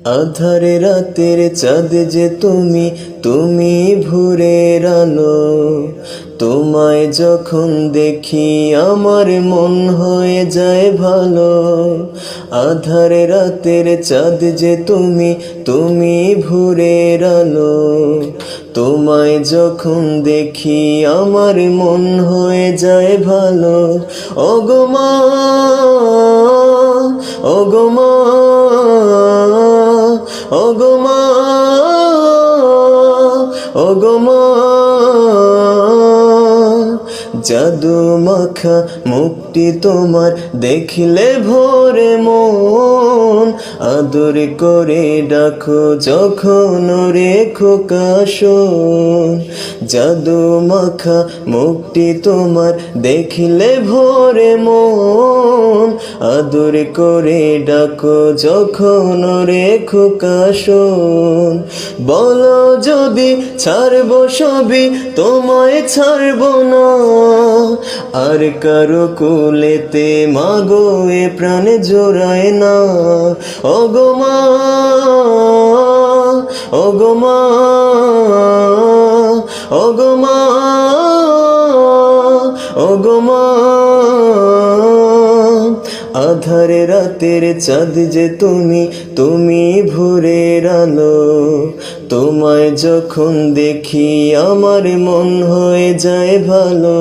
আধারে রাতের চাঁদ যে তুমি, তুমি ভোরের আলো। তোমায় যখন দেখি আমার মন হয়ে যায় ভালো। আধারে রাতের চাঁদ যে তুমি, তুমি ভোরের আলো। তোমায় যখন দেখি আমার মন হয়ে যায় ভালো। ওগো মা, ওগো মা, ওগো মা, ওগো মা। জাদু মাখা মুখটি তোমার দেখলে ভোরে মন। আদর করে ডাকো যখন রে খোকা শোন। জাদু মাখা মুখটি তোমার দেখলে ভোরে মন। আদর করে ডাকো যখন রে খোকা শোন। বলো যদি ছাড়বো সবই, তোমায় ছাড়বো না। আর কারো কোলেতে মাগো এ প্রাণ জোড়ায় না। ওগো মা, ওগো মা, ওগো মা, ওগো মা। আধারে রাতের চাঁদ যে তুমি, তুমি ভোরের আলো। তোমায় যখন দেখি আমার মন হয়ে যায় ভালো।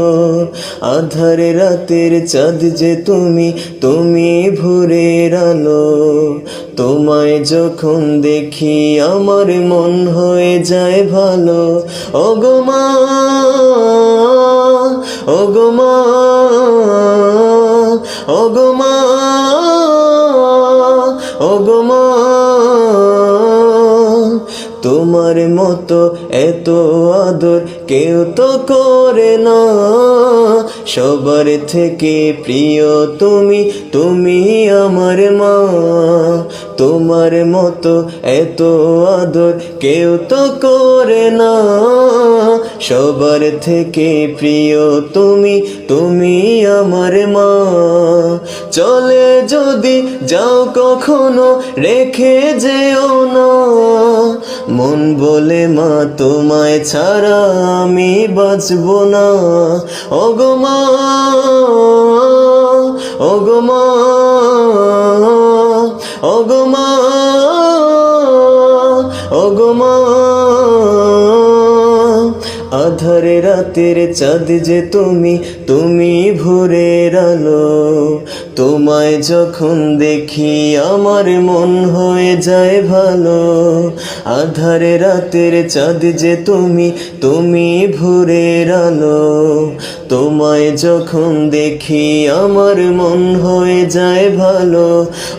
আধারে রাতের চাঁদ যে তুমি, তুমি ভোরের আলো। তোমায় যখন দেখি আমার মন হয়ে যায় ভালো। ওগো মা, ওগো মা, ওগো মা, ওগো মা। তোমার মতো এত আদর কেউ তো করে না। সবার থেকে প্রিয় তুমি, তুমি আমার মা। তোমার মতো এত আদর কেউ তো করে না। সবার থেকে প্রিয় তুমি, তুমি আমার মা। চলে যদি যাও কখনো রেখে যেও না। মন বলে মা তোমায় ছাড়া আমি বাঁচব না। ওগো মা, ওগো মা, ওগো মা, ওগো মা। আধারে রাতের চাঁদ যে তুমি, তুমি ভোরের আলো। তোমায় যখন দেখি আমার মন হয়ে যায় ভালো। আধারে রাতের চাঁদ যে তুমি, তুমি ভোরের আলো। তোমায় যখন দেখি আমার মন হয়ে যায় ভালো।